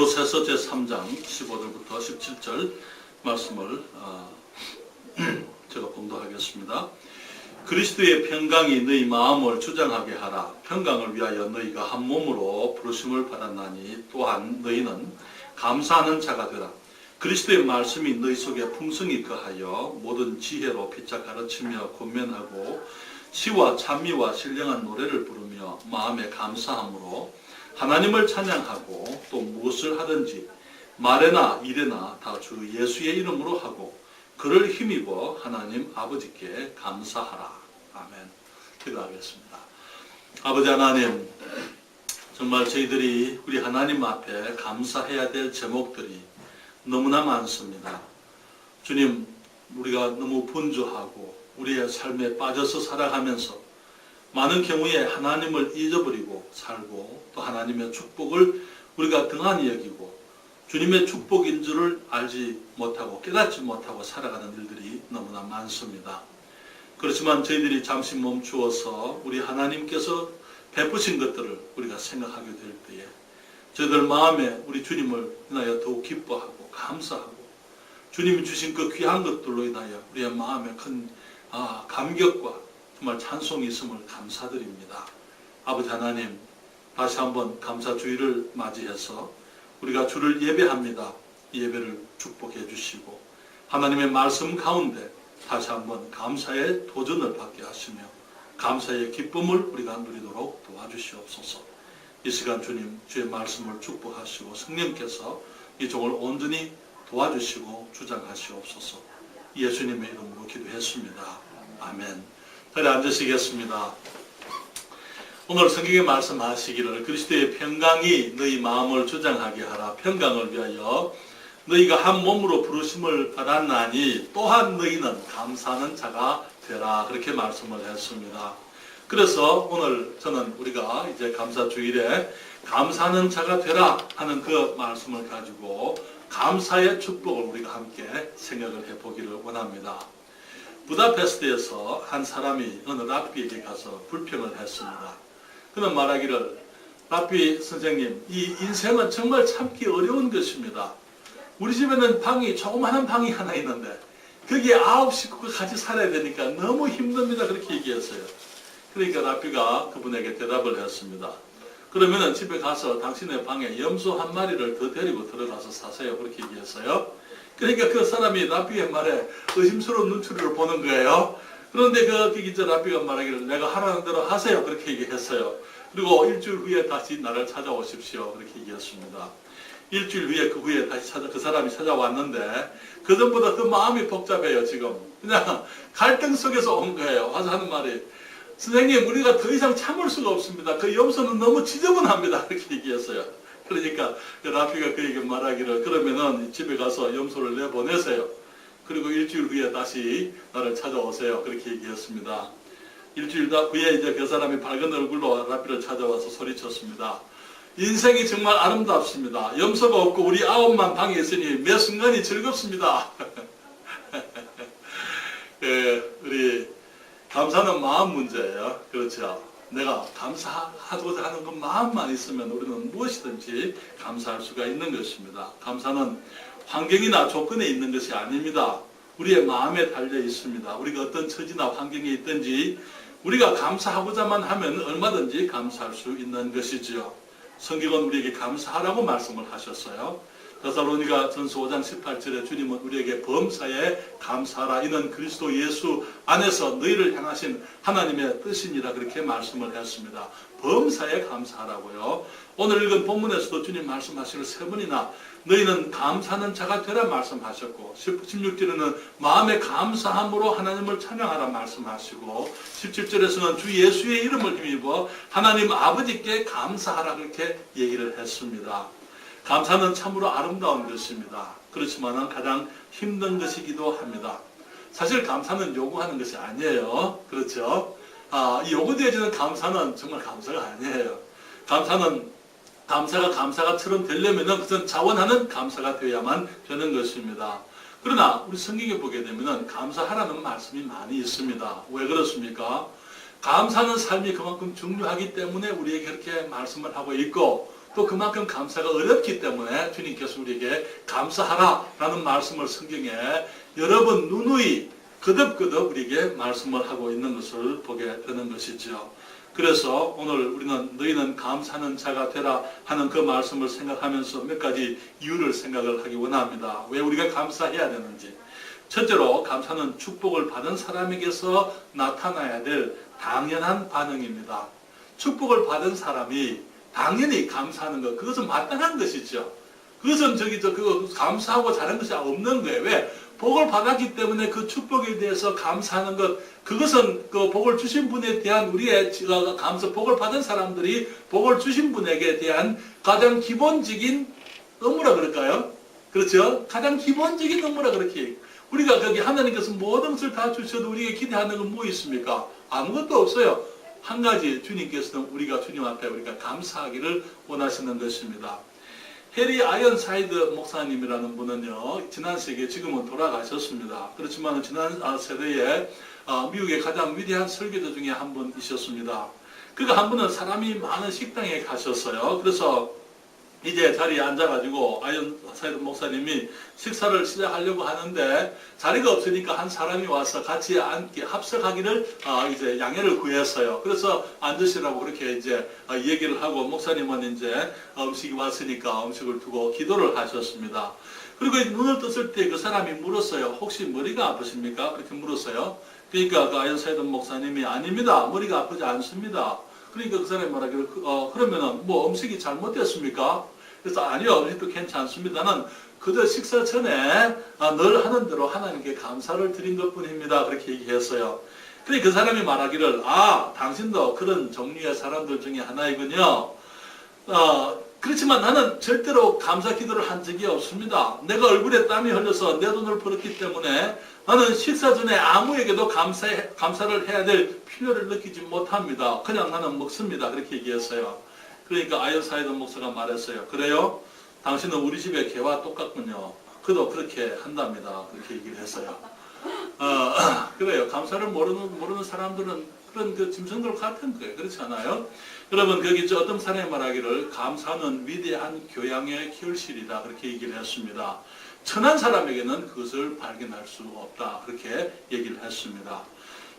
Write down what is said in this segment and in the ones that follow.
골로새서 제3장 15절부터 17절 말씀을 제가 봉독하겠습니다. 그리스도의 평강이 너희 마음을 주장하게 하라. 평강을 위하여 너희가 한 몸으로 부르심을 받았나니 또한 너희는 감사하는 자가 되라. 그리스도의 말씀이 너희 속에 풍성히 거하여 모든 지혜로 피차 가르치며 권면하고 시와 찬미와 신령한 노래를 부르며 마음에 감사함으로 하나님을 찬양하고 또 무엇을 하든지 말에나 일에나 다 주 예수의 이름으로 하고 그를 힘입어 하나님 아버지께 감사하라. 아멘. 기도하겠습니다. 아버지 하나님, 정말 저희들이 우리 하나님 앞에 감사해야 될 제목들이 너무나 많습니다. 주님, 우리가 너무 분주하고 우리의 삶에 빠져서 살아가면서 많은 경우에 하나님을 잊어버리고 살고 또 하나님의 축복을 우리가 등한히 여기고 주님의 축복인 줄을 알지 못하고 깨닫지 못하고 살아가는 일들이 너무나 많습니다. 그렇지만 저희들이 잠시 멈추어서 우리 하나님께서 베푸신 것들을 우리가 생각하게 될 때에 저희들 마음에 우리 주님을 인하여 더욱 기뻐하고 감사하고 주님이 주신 그 귀한 것들로 인하여 우리의 마음에 큰 감격과 정말 찬송이 있음을 감사드립니다. 아버지 하나님, 다시 한번 감사주의를 맞이해서 우리가 주를 예배합니다. 이 예배를 축복해 주시고 하나님의 말씀 가운데 다시 한번 감사의 도전을 받게 하시며 감사의 기쁨을 우리가 누리도록 도와주시옵소서. 이 시간 주님, 주의 말씀을 축복하시고 성령께서 이 종을 온전히 도와주시고 주장하시옵소서. 예수님의 이름으로 기도했습니다. 아멘. 자리에 앉으시겠습니다. 오늘 성경에 말씀하시기를 그리스도의 평강이 너희 마음을 주장하게 하라. 평강을 위하여 너희가 한 몸으로 부르심을 받았나니 또한 너희는 감사하는 자가 되라. 그렇게 말씀을 했습니다. 그래서 오늘 저는 우리가 이제 감사주일에 감사하는 자가 되라 하는 그 말씀을 가지고 감사의 축복을 우리가 함께 생각을 해보기를 원합니다. 부다페스트에서 한 사람이 어느 랍비에게 가서 불평을 했습니다. 그는 말하기를, 랍비 선생님, 이 인생은 정말 참기 어려운 것입니다. 우리 집에는 조그마한 방이 하나 있는데 거기에 9식구가 같이 살아야 되니까 너무 힘듭니다. 그렇게 얘기했어요. 그러니까 랍비가 그분에게 대답을 했습니다. 그러면은 집에 가서 당신의 방에 염소 한 마리를 더 데리고 들어가서 사세요. 그렇게 얘기했어요. 그러니까 그 사람이 랍비의 말에 의심스러운 눈초리를 보는 거예요. 그런데 거기 랍비가 말하기를 내가 하라는 대로 하세요. 그렇게 얘기했어요. 그리고 일주일 후에 다시 나를 찾아오십시오. 그렇게 얘기했습니다. 일주일 후에 다시 그 사람이 찾아왔는데 그 전보다 더 마음이 복잡해요. 지금 그냥 갈등 속에서 온 거예요. 와서 하는 말이, 선생님, 우리가 더 이상 참을 수가 없습니다. 그 염소는 너무 지저분합니다. 그렇게 얘기했어요. 그러니까 랍비가 그에게 말하기를, 그러면은 집에 가서 염소를 내보내세요. 그리고 일주일 후에 다시 나를 찾아오세요. 그렇게 얘기했습니다. 일주일 후에 이제 그 사람이 밝은 얼굴로 랍비를 찾아와서 소리쳤습니다. 인생이 정말 아름답습니다. 염소가 없고 우리 9만 방에 있으니 매 순간이 즐겁습니다. 우리 감사는 마음 문제예요. 그렇죠. 내가 감사하고자 하는 그 마음만 있으면 우리는 무엇이든지 감사할 수가 있는 것입니다. 감사는 환경이나 조건에 있는 것이 아닙니다. 우리의 마음에 달려 있습니다. 우리가 어떤 처지나 환경에 있든지 우리가 감사하고자만 하면 얼마든지 감사할 수 있는 것이지요. 성경은 우리에게 감사하라고 말씀을 하셨어요. 데살로니가 전서 5장 18절에 주님은 우리에게 범사에 감사하라. 이는 그리스도 예수 안에서 너희를 향하신 하나님의 뜻이니라. 그렇게 말씀을 했습니다. 범사에 감사하라고요. 오늘 읽은 본문에서도 주님 말씀하시는 3번이나 너희는 감사하는 자가 되라 말씀하셨고, 16절에는 마음에 감사함으로 하나님을 찬양하라 말씀하시고, 17절에서는 주 예수의 이름을 힘입어 하나님 아버지께 감사하라 그렇게 얘기를 했습니다. 감사는 참으로 아름다운 것입니다. 그렇지만 가장 힘든 것이기도 합니다. 사실 감사는 요구하는 것이 아니에요. 그렇죠? 이 요구되어지는 감사는 정말 감사가 아니에요. 감사가처럼 되려면은 그것은 자원하는 감사가 되어야만 되는 것입니다. 그러나 우리 성경에 보게 되면은 감사하라는 말씀이 많이 있습니다. 왜 그렇습니까? 감사하는 삶이 그만큼 중요하기 때문에 우리에게 그렇게 말씀을 하고 있고, 또 그만큼 감사가 어렵기 때문에 주님께서 우리에게 감사하라라는 말씀을 성경에 여러 번 누누이 거듭거듭 우리에게 말씀을 하고 있는 것을 보게 되는 것이죠. 그래서 오늘 우리는 너희는 감사하는 자가 되라 하는 그 말씀을 생각하면서 몇 가지 이유를 생각을 하기 원합니다. 왜 우리가 감사해야 되는지. 첫째로 감사는 축복을 받은 사람에게서 나타나야 될 당연한 반응입니다. 축복을 받은 사람이 당연히 감사하는 것, 그것은 마땅한 것이죠. 그것은 그거 감사하고 잘한 것이 없는 거예요. 왜? 복을 받았기 때문에 그 축복에 대해서 감사하는 것, 그것은 그 복을 주신 분에 대한 우리의 감사, 복을 받은 사람들이 복을 주신 분에게 대한 가장 기본적인 의무라 그럴까요? 그렇죠? 가장 기본적인 의무라 그렇게. 우리가 거기 하나님께서 모든 것을 다 주셔도 우리에게 기대하는 건 뭐 있습니까? 아무것도 없어요. 한 가지, 주님께서는 우리가 주님 앞에 우리가 감사하기를 원하시는 것입니다. 해리 아이언사이드 목사님이라는 분은요, 지난 세기에 지금은 돌아가셨습니다. 그렇지만 지난 세대에 미국의 가장 위대한 설교자 중에 한 분이셨습니다. 그가 한 분은 사람이 많은 식당에 가셨어요. 그래서 이제 자리에 앉아가지고 아이언사이드 목사님이 식사를 시작하려고 하는데 자리가 없으니까 한 사람이 와서 같이 앉게 합석하기를 이제 양해를 구했어요. 그래서 앉으시라고 그렇게 이제 얘기를 하고 목사님은 이제 음식이 왔으니까 음식을 두고 기도를 하셨습니다. 그리고 눈을 떴을 때 그 사람이 물었어요. 혹시 머리가 아프십니까? 그렇게 물었어요. 그러니까 그 아이언사이드 목사님이 아닙니다. 머리가 아프지 않습니다. 그러니까 그 사람이 말하기를 그러면은 뭐 음식이 잘못됐습니까? 그래서 아니요, 음식도 괜찮습니다. 나는 그저 식사 전에 늘 하는 대로 하나님께 감사를 드린 것뿐입니다. 그렇게 얘기했어요. 그래 그 사람이 말하기를 당신도 그런 종류의 사람들 중에 하나이군요. 그렇지만 나는 절대로 감사 기도를 한 적이 없습니다. 내가 얼굴에 땀이 흘려서 내 돈을 벌었기 때문에 나는 식사 전에 아무에게도 감사를 해야 될 필요를 느끼지 못합니다. 그냥 나는 먹습니다. 그렇게 얘기했어요. 그러니까 아이언사이드 목사가 말했어요. 그래요? 당신은 우리 집의 개와 똑같군요. 그도 그렇게 한답니다. 그렇게 얘기를 했어요. 그래요. 감사를 모르는 사람들은 그런 그 짐승들 같은 거예요. 그렇지 않아요? 여러분, 거기 어떤 사람이 말하기를 감사는 위대한 교양의 결실이다. 그렇게 얘기를 했습니다. 천한 사람에게는 그것을 발견할 수 없다. 그렇게 얘기를 했습니다.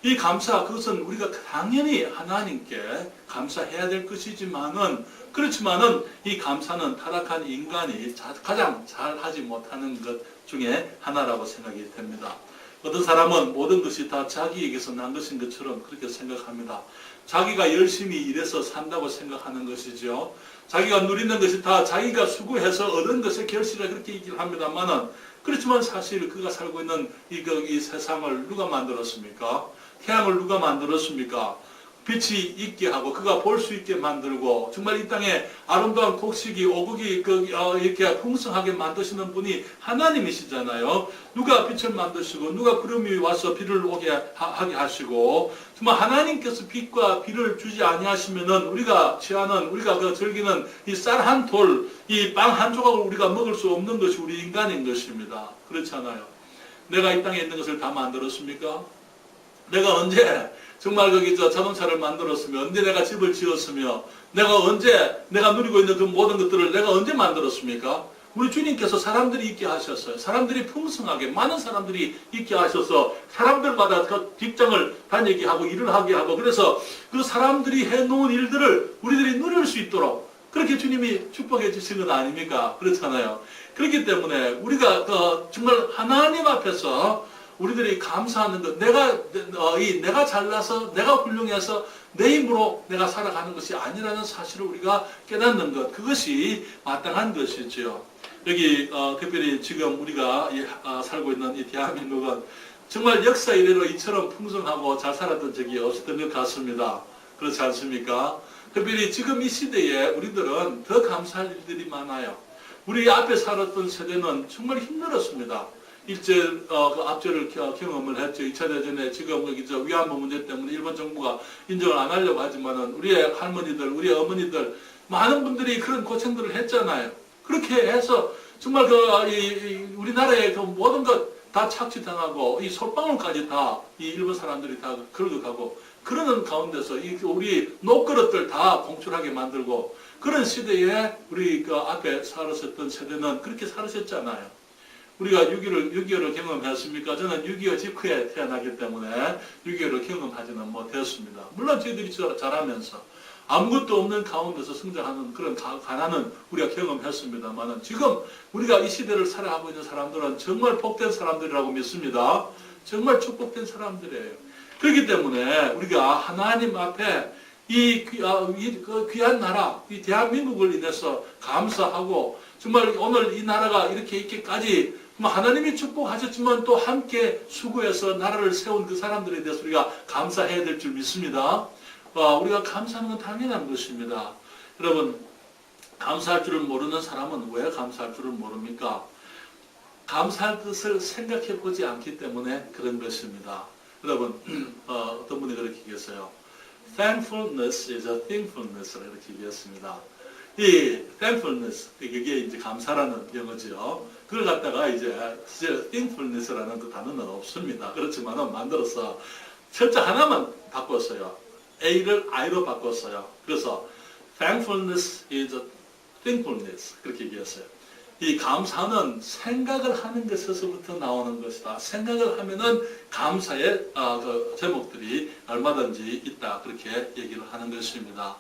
이 감사, 그것은 우리가 당연히 하나님께 감사해야 될 것이지만은, 그렇지만은 이 감사는 타락한 인간이 가장 잘하지 못하는 것 중에 하나라고 생각이 됩니다. 어떤 사람은 모든 것이 다 자기에게서 난 것인 것처럼 그렇게 생각합니다. 자기가 열심히 일해서 산다고 생각하는 것이죠. 자기가 누리는 것이 다 자기가 수고해서 얻은 것의 결실이라 그렇게 얘기를 합니다만은, 그렇지만 사실 그가 살고 있는 이 세상을 누가 만들었습니까? 태양을 누가 만들었습니까? 빛이 있게 하고 그가 볼 수 있게 만들고 정말 이 땅에 아름다운 곡식이 오곡이 이렇게 풍성하게 만드시는 분이 하나님이시잖아요. 누가 빛을 만드시고 누가 구름이 와서 비를 오게 하게 하시고, 정말 하나님께서 빛과 비를 주지 아니하시면은 우리가 취하는, 우리가 즐기는 이 쌀 한 돌, 이 빵 한 조각을 우리가 먹을 수 없는 것이 우리 인간인 것입니다. 그렇지 않아요? 내가 이 땅에 있는 것을 다 만들었습니까? 내가 언제 정말 자동차를 만들었으며, 언제 내가 집을 지었으며, 내가 누리고 있는 그 모든 것들을 내가 언제 만들었습니까? 우리 주님께서 사람들이 있게 하셨어요. 사람들이 풍성하게, 많은 사람들이 있게 하셔서 사람들마다 그 직장을 다니게 하고 일을 하게 하고, 그래서 그 사람들이 해놓은 일들을 우리들이 누릴 수 있도록 그렇게 주님이 축복해 주신 건 아닙니까? 그렇잖아요. 그렇기 때문에 우리가 정말 하나님 앞에서 우리들이 감사하는 것, 내가 잘나서, 내가 훌륭해서 내 힘으로 내가 살아가는 것이 아니라는 사실을 우리가 깨닫는 것, 그것이 마땅한 것이죠. 여기 특별히 지금 우리가 살고 있는 이 대한민국은 정말 역사 이래로 이처럼 풍성하고 잘 살았던 적이 없었던 것 같습니다. 그렇지 않습니까? 특별히 지금 이 시대에 우리들은 더 감사할 일들이 많아요. 우리 앞에 살았던 세대는 정말 힘들었습니다. 그 압제를 경험을 했죠. 2차 대전에 지금 위안부 문제 때문에 일본 정부가 인정을 안 하려고 하지만은 우리의 할머니들, 우리의 어머니들, 많은 분들이 그런 고생들을 했잖아요. 그렇게 해서 정말 우리나라의 모든 것 다 착취당하고 이 솔방울까지 다 이 일본 사람들이 다 긁어가고 그러는 가운데서 우리 녹그릇들 다 공출하게 만들고 그런 시대에 우리 그 앞에 살았었던 세대는 그렇게 살으셨잖아요. 우리가 6.25를 경험했습니까? 저는 6.25 직후에 태어나기 때문에 6.25를 경험하지는 못했습니다. 물론 저희들이 자라면서 아무것도 없는 가운데서 성장하는 그런 가난은 우리가 경험했습니다만 지금 우리가 이 시대를 살아가고 있는 사람들은 정말 복된 사람들이라고 믿습니다. 정말 축복된 사람들이에요. 그렇기 때문에 우리가 하나님 앞에 이 귀한 나라, 이 대한민국을 인해서 감사하고 정말 오늘 이 나라가 이렇게 있기까지 하나님이 축복하셨지만 또 함께 수고해서 나라를 세운 그 사람들에 대해서 우리가 감사해야 될 줄 믿습니다. 우리가 감사하는 건 당연한 것입니다. 여러분, 감사할 줄을 모르는 사람은 왜 감사할 줄을 모릅니까? 감사할 뜻을 생각해 보지 않기 때문에 그런 것입니다. 여러분, 어떤 분이 그렇게 얘기했어요. Thankfulness is a thankfulness라고 이렇게 얘기했습니다. 이 thankfulness, 그게 이제 감사라는 영어죠. 그걸 갖다가 이제 thankfulness라는 그 단어는 없습니다. 그렇지만은 만들어서 철자 하나만 바꿨어요. A를 I로 바꿨어요. 그래서 thankfulness is a thankfulness 그렇게 얘기했어요. 이 감사는 생각을 하는 것에서부터 나오는 것이다. 생각을 하면은 감사의 그 제목들이 얼마든지 있다. 그렇게 얘기를 하는 것입니다.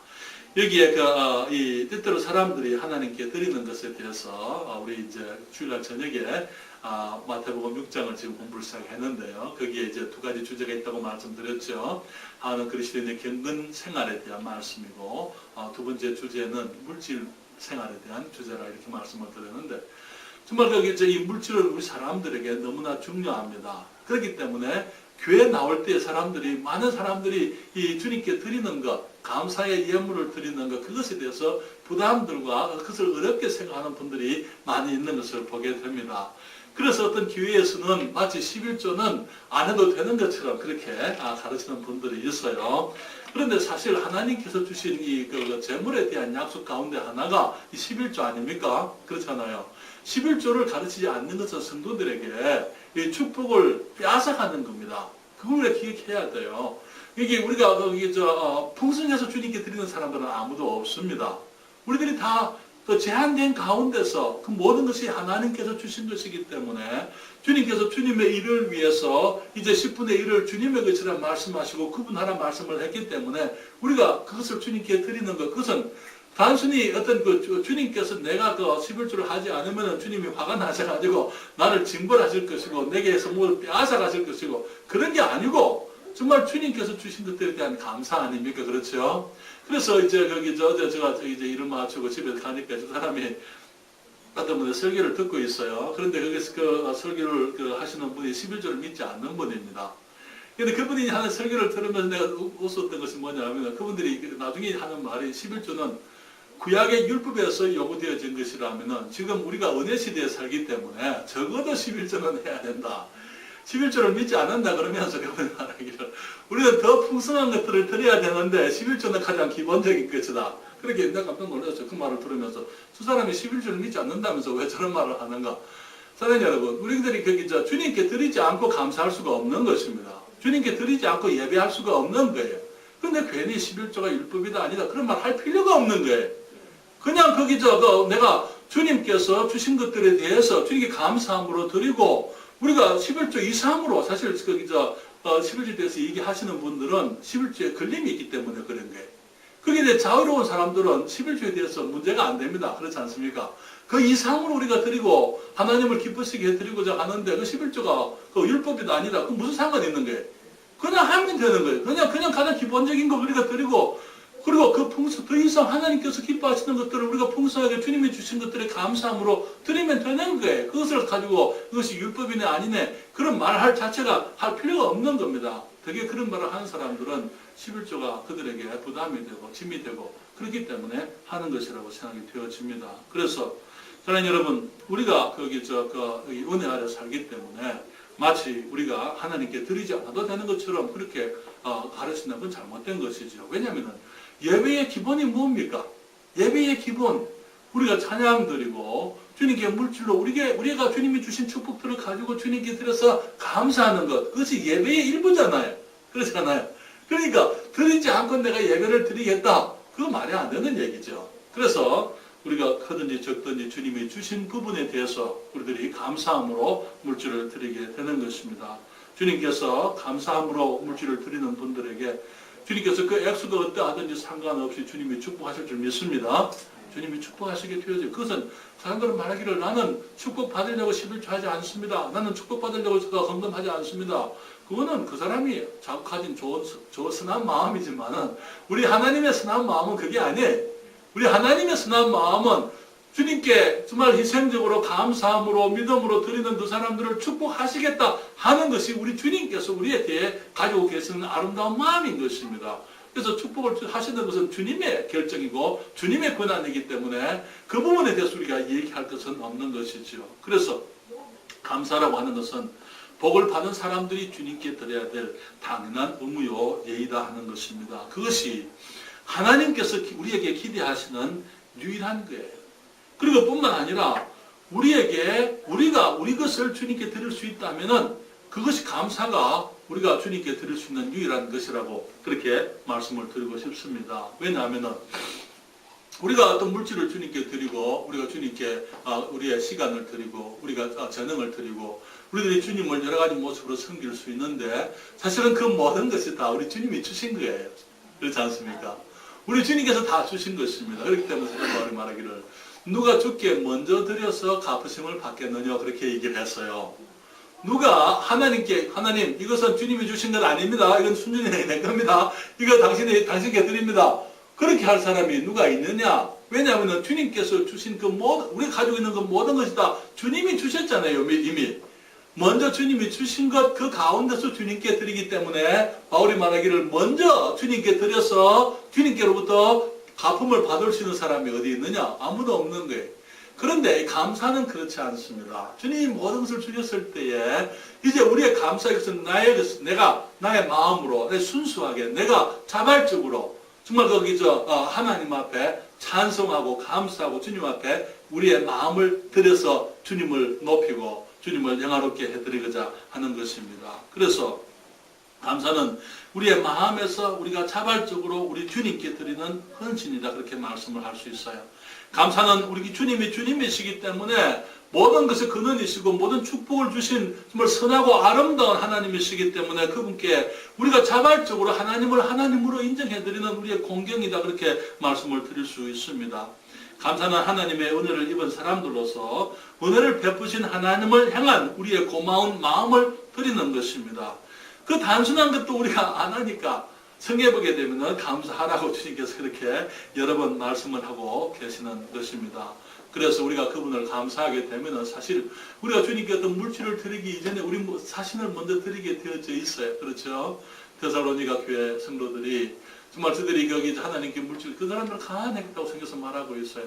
여기에 이 때때로 사람들이 하나님께 드리는 것에 대해서 우리 이제 주일날 저녁에 마태복음 6장을 지금 공부를 시작했는데요. 거기에 이제 두 가지 주제가 있다고 말씀드렸죠. 하나는 그리스도인의 경건 생활에 대한 말씀이고 두 번째 주제는 물질 생활에 대한 주제라 이렇게 말씀을 드렸는데 정말 거기 이 물질은 우리 사람들에게 너무나 중요합니다. 그렇기 때문에 교회 나올 때 많은 사람들이 이 주님께 드리는 것, 감사의 예물을 드리는 것, 그것에 대해서 부담들과 그것을 어렵게 생각하는 분들이 많이 있는 것을 보게 됩니다. 그래서 어떤 교회에서는 마치 11조는 안 해도 되는 것처럼 그렇게 가르치는 분들이 있어요. 그런데 사실 하나님께서 주신 이 재물에 대한 약속 가운데 하나가 이 11조 아닙니까? 그렇잖아요. 11조를 가르치지 않는 것은 성도들에게 이 축복을 빼앗아가는 겁니다. 그걸 기억해야 돼요. 이게 우리가 풍성해서 주님께 드리는 사람들은 아무도 없습니다. 우리들이 다 제한된 가운데서 그 모든 것이 하나님께서 주신 것이기 때문에 주님께서 주님의 일을 위해서 이제 10분의 1을 주님의 것이라 말씀하시고 구분하라 말씀을 했기 때문에 우리가 그것을 주님께 드리는 것, 그것은 단순히 어떤 주님께서 내가 11조를 하지 않으면 주님이 화가 나셔가지고 나를 징벌하실 것이고 내게서 뭘 빼앗아 가실 것이고 그런 게 아니고 정말 주님께서 주신 것들에 대한 감사 아닙니까? 그렇죠? 그래서 이제 어제 제가 이제 일을 마치고 집에 가니까 저 사람이 어떤 분의 설교를 듣고 있어요. 그런데 거기서 설교를 하시는 분이 11조를 믿지 않는 분입니다. 근데 그분이 하는 설교를 들으면서 내가 웃었던 것이 뭐냐면 그분들이 나중에 하는 말이 11조는 구약의 율법에서 요구되어진 것이라면 지금 우리가 은혜 시대에 살기 때문에 적어도 11조는 해야 된다. 11조를 믿지 않는다 그러면서 그분이 말하기를 우리는 더 풍성한 것들을 드려야 되는데 11조는 가장 기본적인 것이다. 그렇게 내가 깜짝 놀랐어요. 그 말을 들으면서 두 사람이 11조를 믿지 않는다면서 왜 저런 말을 하는가. 사랑하는 여러분, 우리들이 주님께 드리지 않고 감사할 수가 없는 것입니다. 주님께 드리지 않고 예배할 수가 없는 거예요. 근데 괜히 11조가 율법이다 아니다 그런 말 할 필요가 없는 거예요. 그냥 내가 주님께서 주신 것들에 대해서 주님께 감사함으로 드리고 우리가 11조 이상으로 사실 11조에 대해서 얘기하시는 분들은 11조에 걸림이 있기 때문에 그런 거예요. 그게 이제 자유로운 사람들은 11조에 대해서 문제가 안 됩니다. 그렇지 않습니까? 그 이상으로 우리가 드리고 하나님을 기쁘시게 해드리고자 하는데 그 11조가 율법이다 아니다. 그 무슨 상관이 있는 거예요? 그냥 하면 되는 거예요. 그냥 가장 기본적인 거 우리가 드리고 그리고 더 이상 하나님께서 기뻐하시는 것들을 우리가 풍성하게 주님이 주신 것들에 감사함으로 드리면 되는 거예요. 그것을 가지고 이것이 율법이네 아니네 그런 말할 자체가 할 필요가 없는 겁니다. 되게 그런 말을 하는 사람들은 11조가 그들에게 부담이 되고 짐이 되고 그렇기 때문에 하는 것이라고 생각이 되어집니다. 그래서 사랑하는 여러분, 우리가 은혜 아래 살기 때문에 마치 우리가 하나님께 드리지 않아도 되는 것처럼 그렇게 가르치는 건 잘못된 것이죠. 왜냐하면 예배의 기본이 뭡니까? 예배의 기본, 우리가 찬양 드리고 주님께 물질로 우리가 주님이 주신 축복들을 가지고 주님께 드려서 감사하는 것, 그것이 예배의 일부잖아요. 그렇잖아요. 그러니까 드리지 않고 내가 예배를 드리겠다. 그거 말이 안 되는 얘기죠. 그래서 우리가 크든지 적든지 주님이 주신 부분에 대해서 우리들이 감사함으로 물질을 드리게 되는 것입니다. 주님께서 감사함으로 물질을 드리는 분들에게 주님께서 그 액수가 어떠하든지 상관없이 주님이 축복하실 줄 믿습니다. 주님이 축복하시게 되어져. 그것은 사람들은 말하기를 나는 축복받으려고 11조 하지 않습니다. 나는 축복받으려고 헌금하지 않습니다. 그거는 그 사람이 자꾸 가진 좋은 선한 마음이지만은 우리 하나님의 선한 마음은 그게 아니에요. 우리 하나님의 선한 마음은 주님께 정말 희생적으로 감사함으로 믿음으로 드리는 그 사람들을 축복하시겠다 하는 것이 우리 주님께서 우리에 대해 가지고 계시는 아름다운 마음인 것입니다. 그래서 축복을 하시는 것은 주님의 결정이고 주님의 권한이기 때문에 그 부분에 대해서 우리가 얘기할 것은 없는 것이죠. 그래서 감사라고 하는 것은 복을 받은 사람들이 주님께 드려야 될 당연한 의무요 예의다 하는 것입니다. 그것이 하나님께서 우리에게 기대하시는 유일한 거예요. 그리고 뿐만 아니라 우리가 우리 것을 주님께 드릴 수 있다면은 그것이 감사가 우리가 주님께 드릴 수 있는 유일한 것이라고 그렇게 말씀을 드리고 싶습니다. 왜냐하면은 우리가 어떤 물질을 주님께 드리고 우리가 주님께 우리의 시간을 드리고 우리가 재능을 드리고 우리들이 주님을 여러 가지 모습으로 섬길 수 있는데 사실은 그 모든 것이 다 우리 주님이 주신 거예요. 그렇지 않습니까? 우리 주님께서 다 주신 것입니다. 그렇기 때문에 바울이 말하기를 누가 주께 먼저 드려서 갚으심을 받겠느냐 그렇게 얘기를 했어요. 누가 하나님께 하나님 이것은 주님이 주신 것 아닙니다. 이건 순전히 내 겁니다. 이거 당신께 드립니다. 그렇게 할 사람이 누가 있느냐? 왜냐하면 주님께서 주신 그 모든 우리가 가지고 있는 그 모든 것이 다 주님이 주셨잖아요. 이미 먼저 주님이 주신 것 그 가운데서 주님께 드리기 때문에 바울이 말하기를 먼저 주님께 드려서 주님께로부터 갚음을 받을 수 있는 사람이 어디 있느냐? 아무도 없는 거예요. 그런데 감사는 그렇지 않습니다. 주님이 모든 것을 주셨을 때에 이제 우리의 감사 이것은 나의 마음으로 순수하게 내가 자발적으로 정말 하나님 앞에 찬송하고 감사하고 주님 앞에 우리의 마음을 들여서 주님을 높이고 주님을 영화롭게 해드리고자 하는 것입니다. 그래서 감사는 우리의 마음에서 우리가 자발적으로 우리 주님께 드리는 헌신이다 그렇게 말씀을 할 수 있어요. 감사는 우리 주님이시기 때문에 모든 것의 근원이시고 모든 축복을 주신 정말 선하고 아름다운 하나님이시기 때문에 그분께 우리가 자발적으로 하나님을 하나님으로 인정해드리는 우리의 공경이다 그렇게 말씀을 드릴 수 있습니다. 감사는 하나님의 은혜를 입은 사람들로서 은혜를 베푸신 하나님을 향한 우리의 고마운 마음을 드리는 것입니다. 그 단순한 것도 우리가 안 하니까 성경에 보게 되면 감사하라고 주님께서 그렇게 여러 번 말씀을 하고 계시는 것입니다. 그래서 우리가 그분을 감사하게 되면 사실 우리가 주님께 어떤 물질을 드리기 이전에 우리 자신을 먼저 드리게 되어져 있어요. 그렇죠? 데살로니가 교회 성도들이 정말 저들이 거기 하나님께 물질 그 사람들 가난했다고 생겨서 말하고 있어요.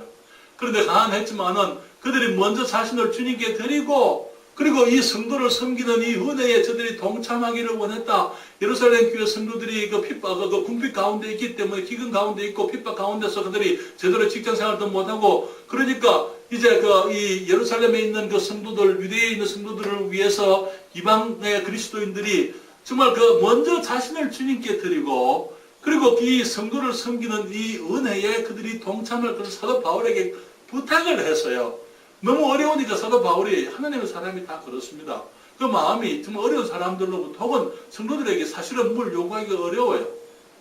그런데 가난했지만은 그들이 먼저 자신을 주님께 드리고 그리고 이 성도를 섬기는 이 은혜에 저들이 동참하기를 원했다. 예루살렘 교회 성도들이 그 궁핍 가운데 있기 때문에 기근 가운데 있고 핍박 가운데서 그들이 제대로 직장 생활도 못하고 그러니까 이제 이 예루살렘에 있는 그 성도들, 유대에 있는 성도들을 위해서 이방의 그리스도인들이 정말 먼저 자신을 주님께 드리고 그리고 이 성도를 섬기는 이 은혜에 그들이 동참을 그래서 사도 바울에게 부탁을 했어요. 너무 어려우니까 사도 바울이 하나님의 사람이 다 그렇습니다. 그 마음이 정말 어려운 사람들로부터 혹은 성도들에게 사실은 뭘 요구하기가 어려워요.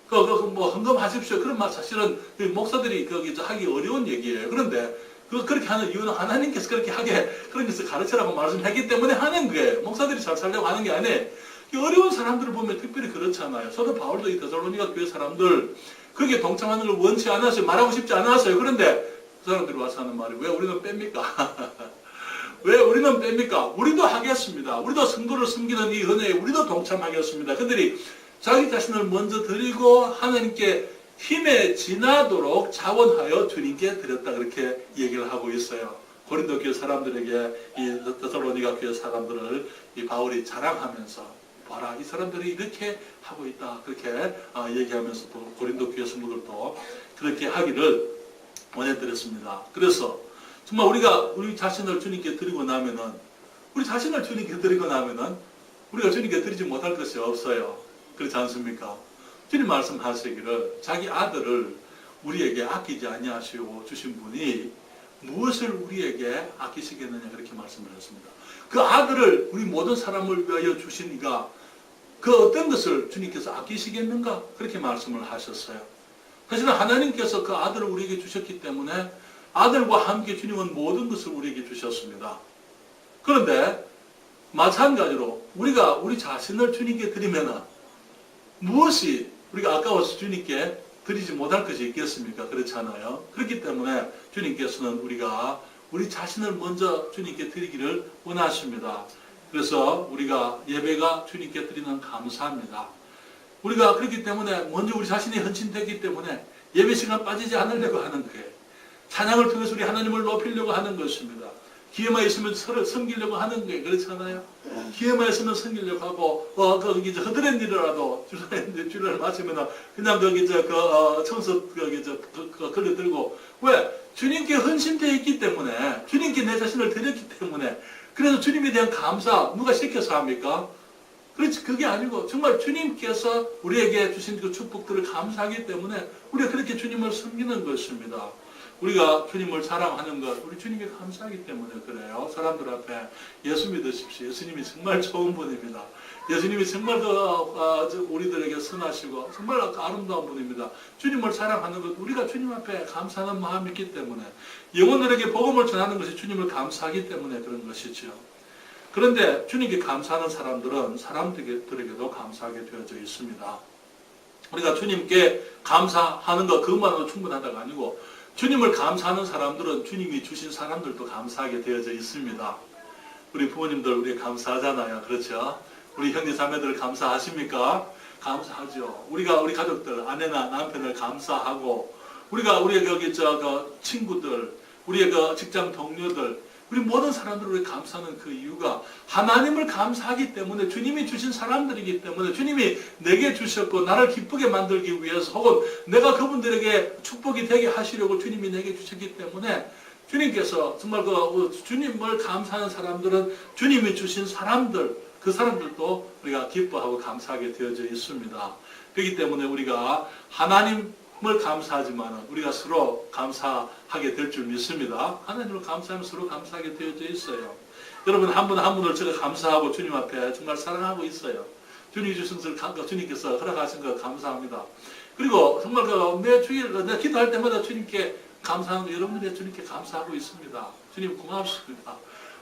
헌금하십시오. 그런 말 사실은 목사들이 하기 어려운 얘기예요. 그런데 그렇게 하는 이유는 하나님께서 그렇게 하게 그런 것을 가르치라고 말씀했기 때문에 하는 거예요. 목사들이 잘 살려고 하는 게 아니에요. 어려운 사람들을 보면 특별히 그렇잖아요. 사도 바울도 이 데살로니가 교회 사람들 거기에 동참하는 걸 원치 않았어요. 말하고 싶지 않았어요. 그런데 그 사람들이 와서 하는 말이 왜 우리는 뺍니까? 왜 우리는 뺍니까? 우리도 하겠습니다. 우리도 성도를 섬기는 이 은혜에 우리도 동참하겠습니다. 그들이 자기 자신을 먼저 드리고 하나님께 힘에 지나도록 자원하여 주님께 드렸다 그렇게 얘기를 하고 있어요. 고린도 교회 사람들에게 이 데살로니가 교회 사람들을 이 바울이 자랑하면서 봐라 이 사람들이 이렇게 하고 있다 그렇게 얘기하면서 또 고린도 교회 성도들도 그렇게 하기를 원해드렸습니다. 그래서 정말 우리 자신을 주님께 드리고 나면은 우리가 주님께 드리지 못할 것이 없어요. 그렇지 않습니까? 주님 말씀하시기를 자기 아들을 우리에게 아끼지 아니하시고 주신 분이 무엇을 우리에게 아끼시겠느냐 그렇게 말씀을 했습니다. 그 아들을 우리 모든 사람을 위하여 주신 이가 그 어떤 것을 주님께서 아끼시겠는가 그렇게 말씀을 하셨어요. 사실은 하나님께서 그 아들을 우리에게 주셨기 때문에 아들과 함께 주님은 모든 것을 우리에게 주셨습니다. 그런데 마찬가지로 우리가 우리 자신을 주님께 드리면 무엇이 우리가 아까워서 주님께 드리지 못할 것이 있겠습니까? 그렇잖아요. 그렇기 때문에 주님께서는 우리가 우리 자신을 먼저 주님께 드리기를 원하십니다. 그래서 우리가 예배가 주님께 드리는 감사합니다. 우리가 그렇기 때문에 먼저 우리 자신이 헌신되기 때문에 예배 시간 빠지지 않으려고 하는 거예요. 찬양을 통해서 우리 하나님을 높이려고 하는 것입니다. 기회만 있으면 서로 섬기려고 하는 거예요. 그렇잖아요. 기회만 있으면 섬기려고 하고, 거기 허드렛 일이라도 주일날 마치면 그냥 거기 청소 걸려들고. 왜? 주님께 헌신되어 있기 때문에, 주님께 내 자신을 드렸기 때문에, 그래서 주님에 대한 감사, 누가 시켜서 합니까? 그렇지, 그게 아니고, 정말 주님께서 우리에게 주신 그 축복들을 감사하기 때문에, 우리가 그렇게 주님을 섬기는 것입니다. 우리가 주님을 사랑하는 것, 우리 주님이 감사하기 때문에 그래요. 사람들 앞에 예수 믿으십시오. 예수님이 정말 좋은 분입니다. 예수님이 정말 우리들에게 선하시고 정말 아름다운 분입니다. 주님을 사랑하는 것, 우리가 주님 앞에 감사하는 마음이 있기 때문에 영혼들에게 복음을 전하는 것이 주님을 감사하기 때문에 그런 것이죠. 그런데 주님께 감사하는 사람들은 사람들에게도 감사하게 되어져 있습니다. 우리가 주님께 감사하는 것 그것만으로 충분하다가 아니고 주님을 감사하는 사람들은 주님이 주신 사람들도 감사하게 되어져 있습니다. 우리 부모님들 우리 감사하잖아요. 그렇죠? 우리 형제 자매들 감사하십니까? 감사하죠. 우리가 우리 가족들 아내나 남편을 감사하고 우리의 여기 친구들, 우리의 직장 동료들, 우리 모든 사람들을 우리 감사하는 그 이유가 하나님을 감사하기 때문에 주님이 주신 사람들이기 때문에 주님이 내게 주셨고 나를 기쁘게 만들기 위해서 혹은 내가 그분들에게 축복이 되게 하시려고 주님이 내게 주셨기 때문에 주님께서 정말 주님을 감사하는 사람들은 주님이 주신 사람들 그 사람들도 우리가 기뻐하고 감사하게 되어져 있습니다. 그렇기 때문에 우리가 하나님을 감사하지만 우리가 서로 감사하게 될 줄 믿습니다. 하나님을 감사하면 서로 감사하게 되어져 있어요. 여러분 한 분 한 분을 제가 감사하고 주님 앞에 정말 사랑하고 있어요. 주님이 주신 것을 주님께서 허락하신 것 감사합니다. 그리고 정말 내 기도할 때마다 주님께 감사하는 거 여러분들이 주님께 감사하고 있습니다. 주님 고맙습니다.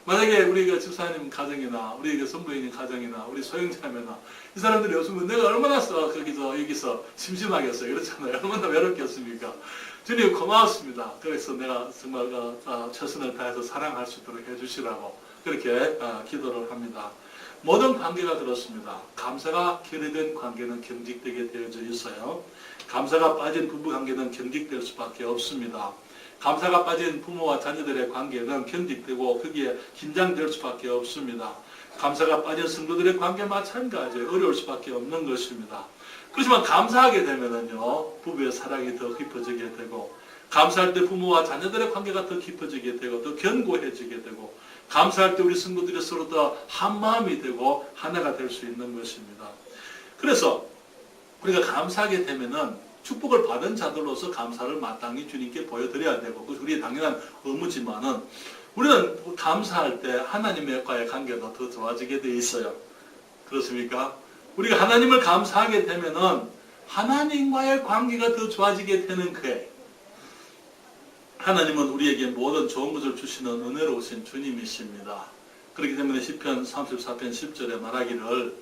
만약에 우리 집사님 가정이나 우리 성도님 가정이나 우리 소형자매나 이 사람들이 없으면 내가 얼마나 여기서 심심하겠어요. 그렇잖아요. 얼마나 외롭겠습니까? 주님 고맙습니다. 그래서 내가 정말 최선을 다해서 사랑할 수 있도록 해주시라고 그렇게 기도를 합니다. 모든 관계가 그렇습니다. 감사가 결여된 관계는 경직되게 되어져 있어요. 감사가 빠진 부부관계는 경직될 수밖에 없습니다. 감사가 빠진 부모와 자녀들의 관계는 경직되고 거기에 긴장될 수밖에 없습니다. 감사가 빠진 성도들의 관계 마찬가지예요. 어려울 수밖에 없는 것입니다. 그렇지만 감사하게 되면은요, 부부의 사랑이 더 깊어지게 되고, 감사할 때 부모와 자녀들의 관계가 더 깊어지게 되고, 더 견고해지게 되고, 감사할 때 우리 성도들이 서로 더 한마음이 되고, 하나가 될 수 있는 것입니다. 그래서 우리가 감사하게 되면은 축복을 받은 자들로서 감사를 마땅히 주님께 보여드려야 되고, 그것이 우리의 당연한 의무지만은, 우리는 감사할 때 하나님과의 관계도 더 좋아지게 되어 있어요. 그렇습니까? 우리가 하나님을 감사하게 되면은 하나님과의 관계가 더 좋아지게 되는 거예요. 하나님은 우리에게 모든 좋은 것을 주시는 은혜로우신 주님이십니다. 그렇기 때문에 시편 34편 10절에 말하기를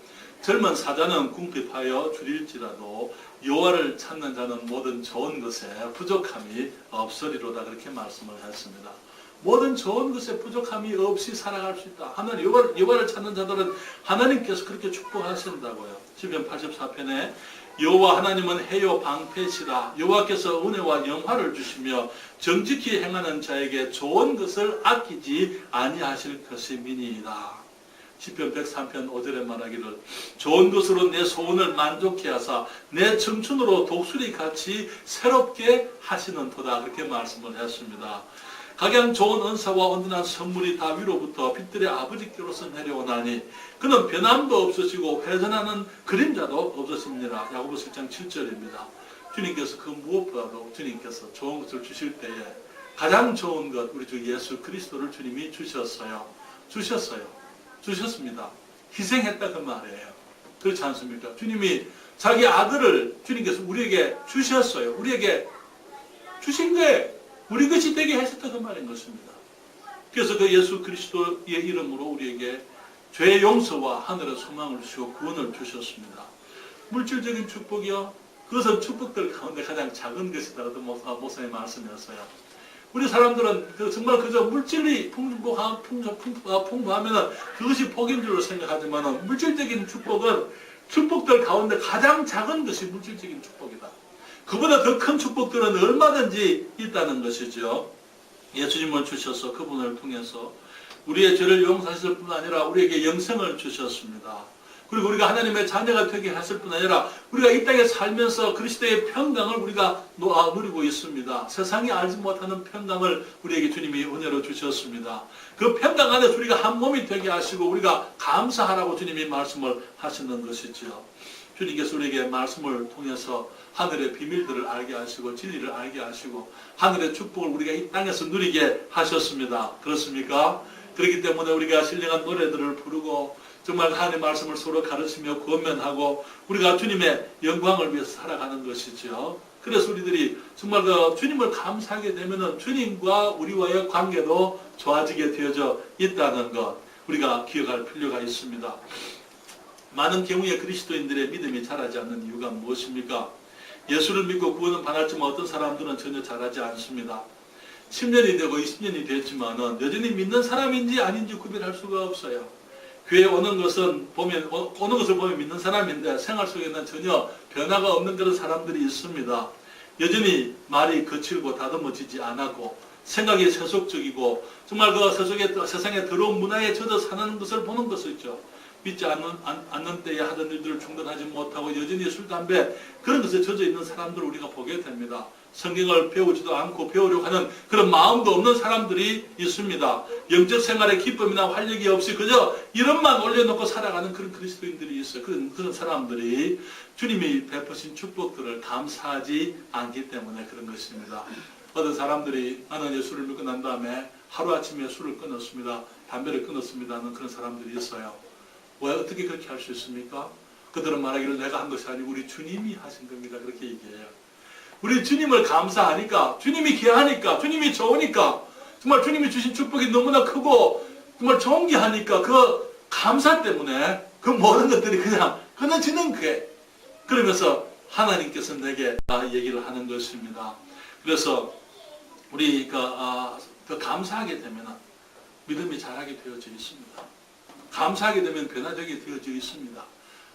젊은 사자는 궁핍하여 줄일지라도 여호와를 찾는 자는 모든 좋은 것에 부족함이 없으리로다 그렇게 말씀을 했습니다. 모든 좋은 것에 부족함이 없이 살아갈 수 있다. 하나님 여호와를 찾는 자들은 하나님께서 그렇게 축복하신다고요. 시편 84편에 여호와 하나님은 해요 방패시라. 여호와께서 은혜와 영화를 주시며 정직히 행하는 자에게 좋은 것을 아끼지 아니하실 것임이니이다. 시편 103편 5절에 말하기를 좋은 것으로 내 소원을 만족케 하사 내 청춘으로 독수리 같이 새롭게 하시는 도다 그렇게 말씀을 했습니다. 각양 좋은 은사와 온전한 선물이 다 위로부터 빛들의 아버지께로서 내려오나니 그는 변함도 없으시고 회전하는 그림자도 없으십니다. 야고보서 1장 7절입니다. 주님께서 그 무엇보다도 주님께서 좋은 것을 주실 때에 가장 좋은 것 우리 주 예수 그리스도를 주님이 주셨어요. 주셨습니다. 희생했다 그 말이에요. 그렇지 않습니까? 주님이 자기 아들을 주님께서 우리에게 주셨어요. 우리에게 주신 거에 우리 것이 되게 하셨다 그 말인 것입니다. 그래서 그 예수 그리스도의 이름으로 우리에게 죄의 용서와 하늘의 소망을 주시고 구원을 주셨습니다. 물질적인 축복이요. 그것은 축복들 가운데 가장 작은 것이다라도 목사님 말씀이었어요. 우리 사람들은 정말 그저 물질이 풍부하면 그것이 복인 줄로 생각하지만 물질적인 축복들 가운데 가장 작은 것이 물질적인 축복이다. 그보다 더 큰 축복들은 얼마든지 있다는 것이죠. 예수님을 주셔서 그분을 통해서 우리의 죄를 용서하실 뿐 아니라 우리에게 영생을 주셨습니다. 그리고 우리가 하나님의 자녀가 되게 하실 뿐 아니라 우리가 이 땅에 살면서 그리스도의 평강을 우리가 누리고 있습니다. 세상이 알지 못하는 평강을 우리에게 주님이 은혜로 주셨습니다. 그 평강 안에서 우리가 한 몸이 되게 하시고 우리가 감사하라고 주님이 말씀을 하시는 것이죠. 주님께서 우리에게 말씀을 통해서 하늘의 비밀들을 알게 하시고 진리를 알게 하시고 하늘의 축복을 우리가 이 땅에서 누리게 하셨습니다. 그렇습니까? 그렇기 때문에 우리가 신령한 노래들을 부르고 정말 하나님의 말씀을 서로 가르치며 권면하고 우리가 주님의 영광을 위해서 살아가는 것이죠. 그래서 우리들이 정말 그 주님을 감사하게 되면은 주님과 우리와의 관계도 좋아지게 되어져 있다는 것 우리가 기억할 필요가 있습니다. 많은 경우에 그리스도인들의 믿음이 자라지 않는 이유가 무엇입니까? 예수를 믿고 구원은 받았지만 어떤 사람들은 전혀 자라지 않습니다. 10년이 되고 20년이 됐지만은 여전히 믿는 사람인지 아닌지 구별할 수가 없어요. 교회에 오는 것을 보면 믿는 사람인데 생활 속에는 전혀 변화가 없는 그런 사람들이 있습니다. 여전히 말이 거칠고 다듬어지지 않았고 생각이 세속적이고 정말 그 세상에 더러운 문화에 젖어 사는 것을 보는 것이죠. 믿지 않는 때에 하던 일들을 중단하지 못하고 여전히 술, 담배 그런 것에 젖어 있는 사람들을 우리가 보게 됩니다. 성경을 배우지도 않고 배우려고 하는 그런 마음도 없는 사람들이 있습니다. 영적 생활의 기쁨이나 활력이 없이 그저 이름만 올려놓고 살아가는 그런 그리스도인들이 있어요. 그런 사람들이 주님이 베푸신 축복들을 감사하지 않기 때문에 그런 것입니다. 어떤 사람들이 나는 예수를 믿고 난 다음에 하루아침에 술을 끊었습니다. 담배를 끊었습니다 하는 그런 사람들이 있어요. 왜 어떻게 그렇게 할 수 있습니까? 그들은 말하기를 내가 한 것이 아니고 우리 주님이 하신 겁니다. 그렇게 얘기해요. 우리 주님을 감사하니까, 주님이 귀하니까, 주님이 좋으니까, 정말 주님이 주신 축복이 너무나 크고 정말 존귀하니까 그 감사 때문에 그 모든 것들이 그냥 끊어지는 거예요. 그러면서 하나님께서 내게 얘기를 하는 것입니다. 그래서 우리가 더 감사하게 되면 믿음이 자라게 되어져 있습니다. 감사하게 되면 변화되게 되어져 있습니다.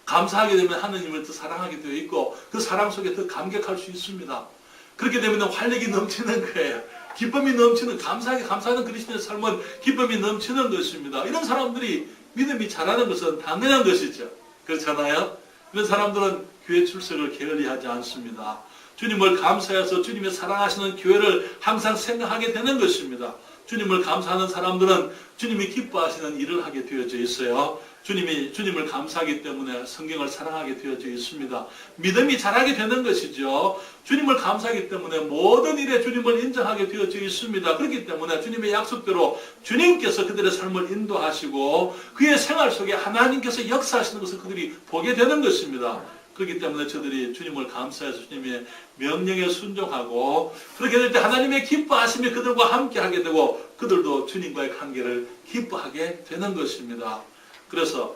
감사하게 되면 하느님을 더 사랑하게 되어 있고 그 사랑 속에 더 감격할 수 있습니다. 그렇게 되면 활력이 넘치는 거예요. 기쁨이 넘치는, 감사하는 그리스도의 삶은 기쁨이 넘치는 것입니다. 이런 사람들이 믿음이 자라는 것은 당연한 것이죠. 그렇잖아요? 이런 사람들은 교회 출석을 게을리하지 않습니다. 주님을 감사해서 주님이 사랑하시는 교회를 항상 생각하게 되는 것입니다. 주님을 감사하는 사람들은 주님이 기뻐하시는 일을 하게 되어져 있어요. 주님을 감사하기 때문에 성경을 사랑하게 되어져 있습니다. 믿음이 자라게 되는 것이죠. 주님을 감사하기 때문에 모든 일에 주님을 인정하게 되어져 있습니다. 그렇기 때문에 주님의 약속대로 주님께서 그들의 삶을 인도하시고 그의 생활 속에 하나님께서 역사하시는 것을 그들이 보게 되는 것입니다. 그렇기 때문에 저들이 주님을 감사해서 주님의 명령에 순종하고 그렇게 될 때 하나님의 기뻐하심이 그들과 함께 하게 되고 그들도 주님과의 관계를 기뻐하게 되는 것입니다. 그래서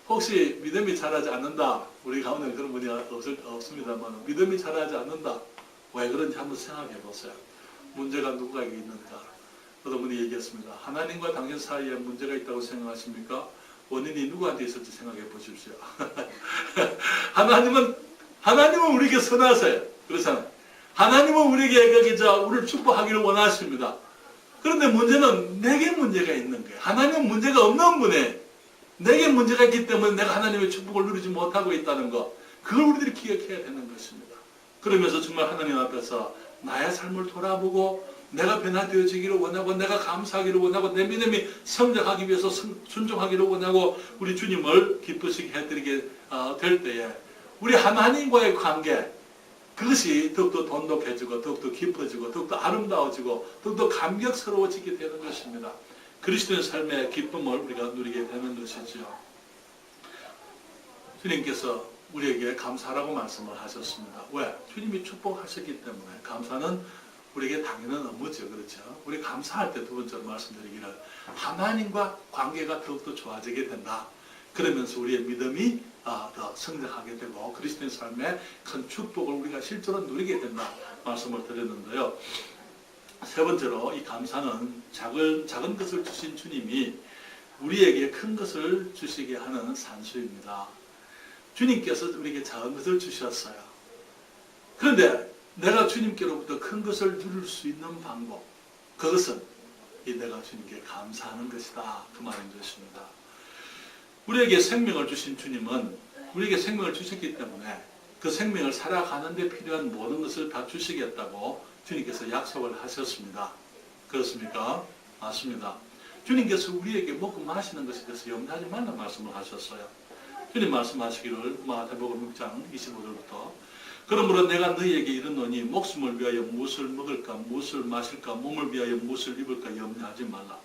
혹시 믿음이 자라지 않는다, 우리 가운데 그런 분이 없습니다만 믿음이 자라지 않는다, 왜 그런지 한번 생각해 보세요. 문제가 누구에게 있는가? 어떤 분이 얘기했습니다. 하나님과 당신 사이에 문제가 있다고 생각하십니까? 원인이 누구한테 있을지 생각해 보십시오. 하나님은 우리에게 선하세요. 그렇잖아요. 하나님은 우리에게 우리를 축복하기를 원하십니다. 그런데 문제는 내게 문제가 있는 거예요. 하나님은 문제가 없는 분이에요. 내게 문제가 있기 때문에 내가 하나님의 축복을 누리지 못하고 있다는 것, 그걸 우리들이 기억해야 되는 것입니다. 그러면서 정말 하나님 앞에서 나의 삶을 돌아보고 내가 변화되어지기를 원하고 내가 감사하기를 원하고 내 믿음이 성장하기 위해서 순종하기를 원하고 우리 주님을 기쁘시게 해드리게 될 때에 우리 하나님과의 관계, 그것이 더욱더 돈독해지고 더욱더 깊어지고 더욱더 아름다워지고 더욱더 감격스러워지게 되는 것입니다. 그리스도의 삶의 기쁨을 우리가 누리게 되는 것이죠. 주님께서 우리에게 감사라고 말씀을 하셨습니다. 왜? 주님이 축복하셨기 때문에. 감사는 우리에게 당연한 업무죠. 그렇죠? 우리 감사할 때 두 번째로 말씀드리기를 하나님과 관계가 더욱더 좋아지게 된다. 그러면서 우리의 믿음이 더 성장하게 되고 그리스도의 삶에 큰 축복을 우리가 실제로 누리게 된다. 말씀을 드렸는데요. 세 번째로 이 감사는 작은 것을 주신 주님이 우리에게 큰 것을 주시게 하는 산수입니다. 주님께서 우리에게 작은 것을 주셨어요. 그런데 내가 주님께로부터 큰 것을 누릴 수 있는 방법, 그것은 내가 주님께 감사하는 것이다. 그 말인 것입니다. 우리에게 생명을 주신 주님은 우리에게 생명을 주셨기 때문에 그 생명을 살아가는 데 필요한 모든 것을 다 주시겠다고 주님께서 약속을 하셨습니다. 그렇습니까? 맞습니다. 주님께서 우리에게 먹고 마시는 것에 대해서 염려하지 말라는 말씀을 하셨어요. 주님 말씀하시기를 마태복음 6장 25절부터 그러므로 내가 너희에게 이르노니 목숨을 위하여 무엇을 먹을까 무엇을 마실까 몸을 위하여 무엇을 입을까 염려하지 말라.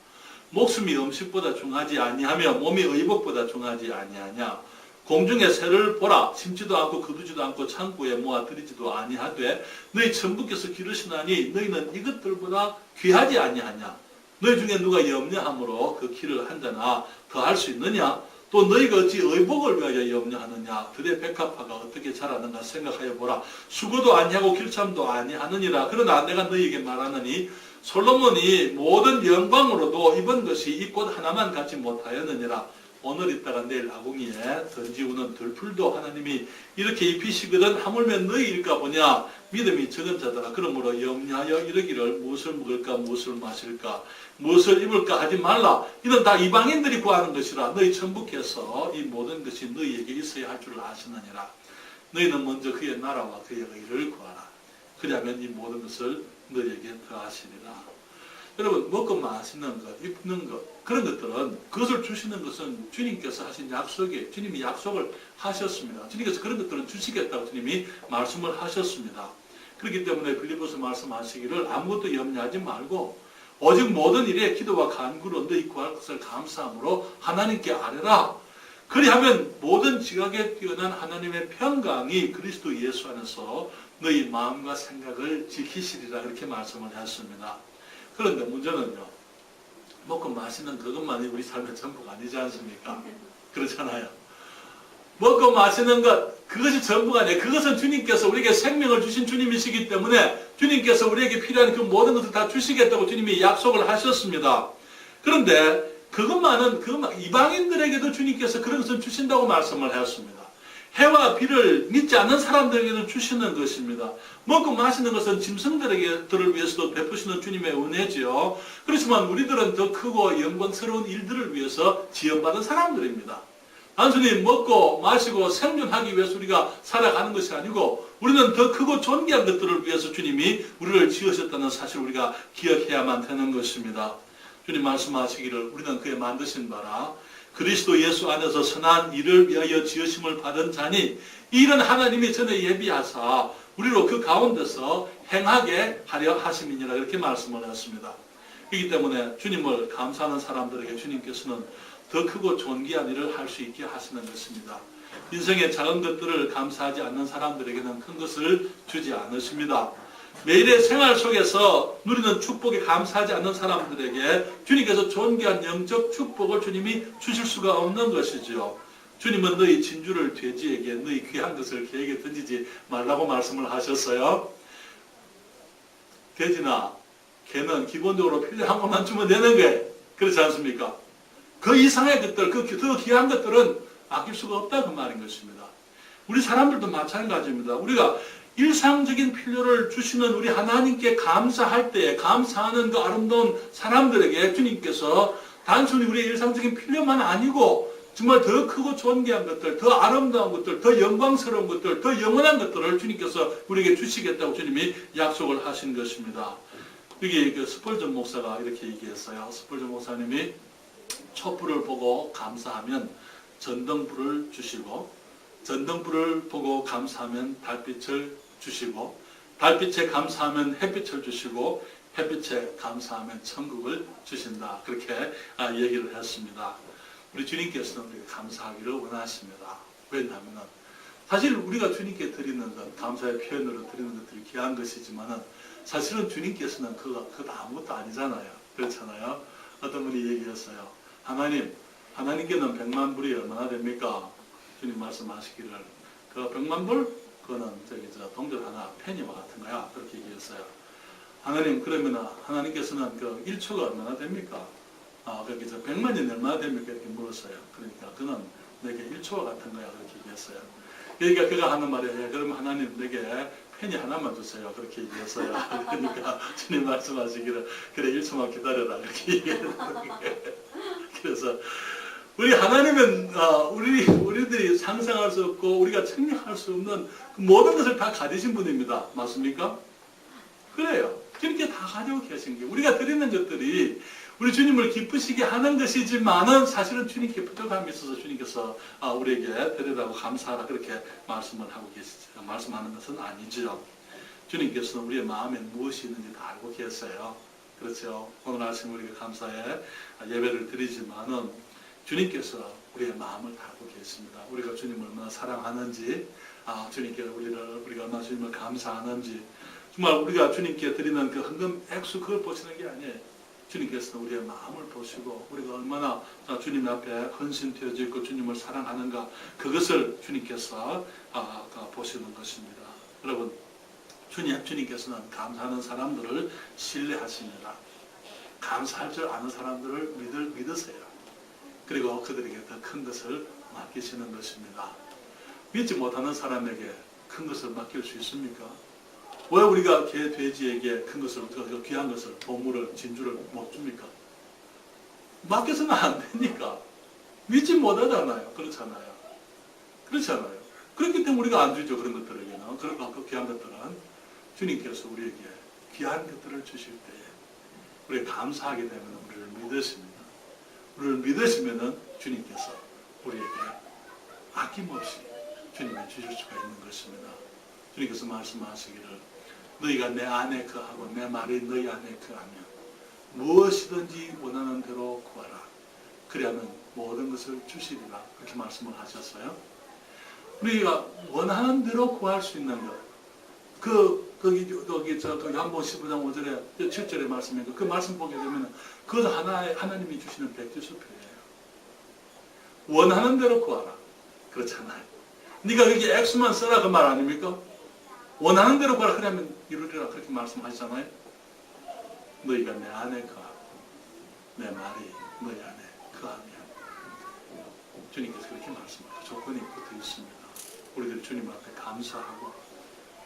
목숨이 음식보다 중하지 아니하며 몸이 의복보다 중하지 아니하냐. 공중의 새를 보라. 심지도 않고 거두지도 않고 창고에 모아 들이지도 아니하되 너희 천부께서 기르시나니 너희는 이것들보다 귀하지 아니하냐. 너희 중에 누가 염려함으로 그 키를 한 자나 더할 수 있느냐. 또 너희가 어찌 의복을 위하여 염려하느냐. 들의 백합화가 어떻게 자라는가 생각하여 보라. 수고도 아니하고 길참도 아니하느니라. 그러나 내가 너희에게 말하느니 솔로몬이 모든 영광으로도 입은 것이 이 꽃 하나만 갖지 못하였느니라. 오늘 있다가 내일 아궁이에 던지우는 들풀도 하나님이 이렇게 입히시거든 하물며 너희일까 보냐. 믿음이 적은 자들아. 그러므로 염려하여 이르기를 무엇을 먹을까 무엇을 마실까 무엇을 입을까 하지 말라. 이는 다 이방인들이 구하는 것이라. 너희 천부께서 이 모든 것이 너희에게 있어야 할 줄을 아시느니라. 너희는 먼저 그의 나라와 그의 의를 구하라. 그러면 이 모든 것을 너희에게 더하시리라. 여러분 먹고 마시는 것, 입는 것 그런 것들은 그것을 주시는 것은 주님께서 하신 약속이에요. 주님이 약속을 하셨습니다. 주님께서 그런 것들은 주시겠다고 주님이 말씀을 하셨습니다. 그렇기 때문에 빌립보서 말씀하시기를 아무것도 염려하지 말고 오직 모든 일에 기도와 간구로 너희 구할 것을 감사함으로 하나님께 아뢰라. 그리하면 모든 지각에 뛰어난 하나님의 평강이 그리스도 예수 안에서 너희 마음과 생각을 지키시리라. 그렇게 말씀을 했습니다. 그런데 문제는요. 먹고 마시는 그것만이 우리 삶의 전부가 아니지 않습니까? 그렇잖아요. 먹고 마시는 것 그것이 전부가 아니에요. 그것은 주님께서 우리에게 생명을 주신 주님이시기 때문에 주님께서 우리에게 필요한 그 모든 것을 다 주시겠다고 주님이 약속을 하셨습니다. 그런데 그것만은 이방인들에게도 주님께서 그런 것을 주신다고 말씀을 하였습니다. 해와 비를 믿지 않는 사람들에게도 주시는 것입니다. 먹고 마시는 것은 짐승들을 위해서도 베푸시는 주님의 은혜지요. 그렇지만 우리들은 더 크고 영광스러운 일들을 위해서 지원받은 사람들입니다. 단순히 먹고 마시고 생존하기 위해서 우리가 살아가는 것이 아니고 우리는 더 크고 존귀한 것들을 위해서 주님이 우리를 지으셨다는 사실을 우리가 기억해야만 되는 것입니다. 주님 말씀하시기를 우리는 그의 만드신 바라 그리스도 예수 안에서 선한 일을 위하여 지으심을 받은 자니 이 일은 하나님이 전에 예비하사 우리로 그 가운데서 행하게 하려 하심이니라. 이렇게 말씀을 했습니다. 그렇기 때문에 주님을 감사하는 사람들에게 주님께서는 더 크고 존귀한 일을 할 수 있게 하시는 것입니다. 인생의 작은 것들을 감사하지 않는 사람들에게는 큰 것을 주지 않으십니다. 매일의 생활 속에서 누리는 축복에 감사하지 않는 사람들에게 주님께서 존귀한 영적 축복을 주님이 주실 수가 없는 것이죠. 주님은 너희 진주를 돼지에게 너희 귀한 것을 개에게 던지지 말라고 말씀을 하셨어요. 돼지나 개는 기본적으로 필요한 것만 주면 되는 거예요. 그렇지 않습니까? 그 이상의 것들, 더 귀한 것들은 아낄 수가 없다 그 말인 것입니다. 우리 사람들도 마찬가지입니다. 우리가 일상적인 필요를 주시는 우리 하나님께 감사할 때 감사하는 그 아름다운 사람들에게 주님께서 단순히 우리의 일상적인 필요만 아니고 정말 더 크고 존귀한 것들, 더 아름다운 것들, 더 영광스러운 것들, 더 영원한 것들을 주님께서 우리에게 주시겠다고 주님이 약속을 하신 것입니다. 여기 그 스펄전 목사가 이렇게 얘기했어요. 스펄전 목사님이 촛불을 보고 감사하면 전등불을 주시고, 전등불을 보고 감사하면 달빛을 주시고, 달빛에 감사하면 햇빛을 주시고, 햇빛에 감사하면 천국을 주신다. 그렇게 얘기를 했습니다. 우리 주님께서는 우리가 감사하기를 원하십니다. 왜냐하면 사실 우리가 주님께 드리는 것, 감사의 표현으로 드리는 것들이 귀한 것이지만 사실은 주님께서는 그거 아무것도 아니잖아요. 그렇잖아요. 어떤 분이 얘기했어요. 하나님께는 100만 불이 얼마나 됩니까? 주님 말씀하시기를 그 100만 불? 그거는 동전 하나, 페니와 같은 거야. 그렇게 얘기했어요. 하나님, 그러면 하나님께서는 그 1초가 얼마나 됩니까? 그렇게 100만 년이 얼마나 됩니까? 이렇게 물었어요. 그러니까 그는 내게 1초와 같은 거야. 그렇게 얘기했어요. 그러니까 그가 하는 말이에요. 그러면 하나님 내게 펜이 하나만 주세요. 그렇게 얘기했어요. 그러니까 주님 말씀하시기를 그래 1초만 기다려라. 그렇게 얘기했어요. 그래서 우리 하나님은 우리들이 상상할 수 없고 우리가 측량할 수 없는 그 모든 것을 다 가지신 분입니다. 맞습니까? 그래요. 주님께 다 가지고 계신 게 우리가 드리는 것들이 우리 주님을 기쁘시게 하는 것이지만은 사실은 주님께 부족함이 있어서 주님께서 우리에게 드리라고 감사하라 그렇게 말씀하는 것은 아니죠. 주님께서는 우리의 마음에 무엇이 있는지 다 알고 계세요. 그렇죠. 오늘 아침 우리가 감사의 예배를 드리지만은 주님께서 우리의 마음을 다 알고 계십니다. 우리가 주님을 얼마나 사랑하는지, 주님께 우리가 얼마나 주님을 감사하는지, 정말 우리가 주님께 드리는 그 헌금 액수 그걸 보시는 게 아니에요. 주님께서 우리의 마음을 보시고 우리가 얼마나 주님 앞에 헌신되어져 있고 주님을 사랑하는가 그것을 주님께서 보시는 것입니다. 여러분 주님께서는 감사하는 사람들을 신뢰하십니다. 감사할 줄 아는 사람들을 믿으세요. 그리고 그들에게 더 큰 것을 맡기시는 것입니다. 믿지 못하는 사람에게 큰 것을 맡길 수 있습니까? 왜 우리가 개, 돼지에게 큰 것을, 귀한 것을, 보물을, 진주를 못 줍니까? 맡겨서는 안 되니까. 믿지 못하잖아요. 그렇잖아요. 그렇기 때문에 우리가 안 주죠. 그런 것들에게는. 그 귀한 것들은. 주님께서 우리에게 귀한 것들을 주실 때에 우리가 감사하게 되면 우리를 믿으십니다. 우리를 믿으시면은 주님께서 우리에게 아낌없이 주님이 주실 수가 있는 것입니다. 주님께서 말씀하시기를 너희가 내 안에 거하고 내 말이 너희 안에 거하면 무엇이든지 원하는 대로 구하라. 그리하면 모든 것을 주시리라. 그렇게 말씀을 하셨어요. 우리가 원하는 대로 구할 수 있는 것. 거기 한번 15장 5절에 7절에 말씀에 그 말씀 보게 되면 그것 하나님이 주시는 백지수표예요. 원하는 대로 구하라. 그렇잖아요. 네가 여기 액수만 써라 그 말 아닙니까? 원하는 대로 구하라 그러면 이루리라 그렇게 말씀하시잖아요. 너희가 내 안에 거하고 내 말이 너희 안에 거하면 주님께서 그렇게 말씀하고 조건이 붙어 있습니다. 우리들 주님 앞에 감사하고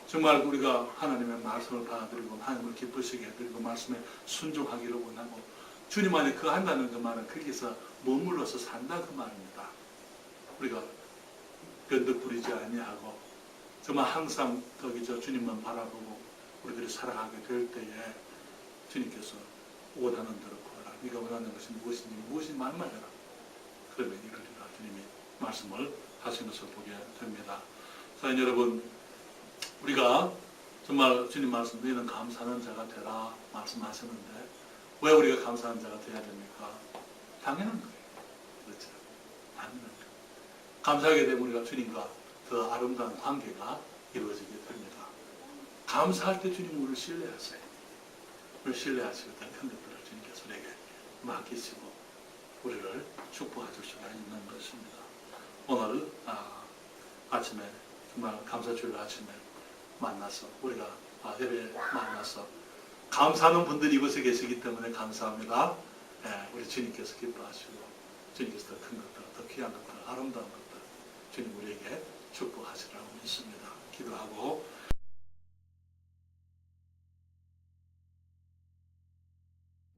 정말 우리가 하나님의 말씀을 받아들이고 하나님을 기쁘시게 해드리고 말씀에 순종하기를 원하고 주님 안에 거한다는 그 말은 거기서 머물러서 산다 그 말입니다. 우리가 변덕 부리지 아니하고 정말 항상 주님만 바라보고 우리들이 살아가게 될 때에 주님께서 원하는 대로 구하라. 네가 원하는 것이 무엇인지 말만 해라. 그러면 이루리라. 주님이 말씀을 하신 것을 보게 됩니다. 사연 여러분, 우리가 정말 주님 말씀 너희는 감사하는 자가 되라 말씀하셨는데 왜 우리가 감사하는 자가 되어야 됩니까? 당연한 거예요. 그렇죠. 당연한 거예요. 감사하게 되면 우리가 주님과 더 아름다운 관계가 이루어지게 됩니다. 감사할 때 주님은 우리를 신뢰하세요. 우리를 신뢰하시고 큰 것들을 주님께서 우리에게 맡기시고 우리를 축복하실 수가 있는 것입니다. 오늘 아침에 정말 감사주일 아침에 만나서 우리가 예배에 만나서 감사하는 분들이 이곳에 계시기 때문에 감사합니다. 우리 주님께서 기뻐하시고 주님께서 더 큰 것들, 더 귀한 것들, 아름다운 것들 주님 우리에게 축복하시라고 믿습니다. 기도하고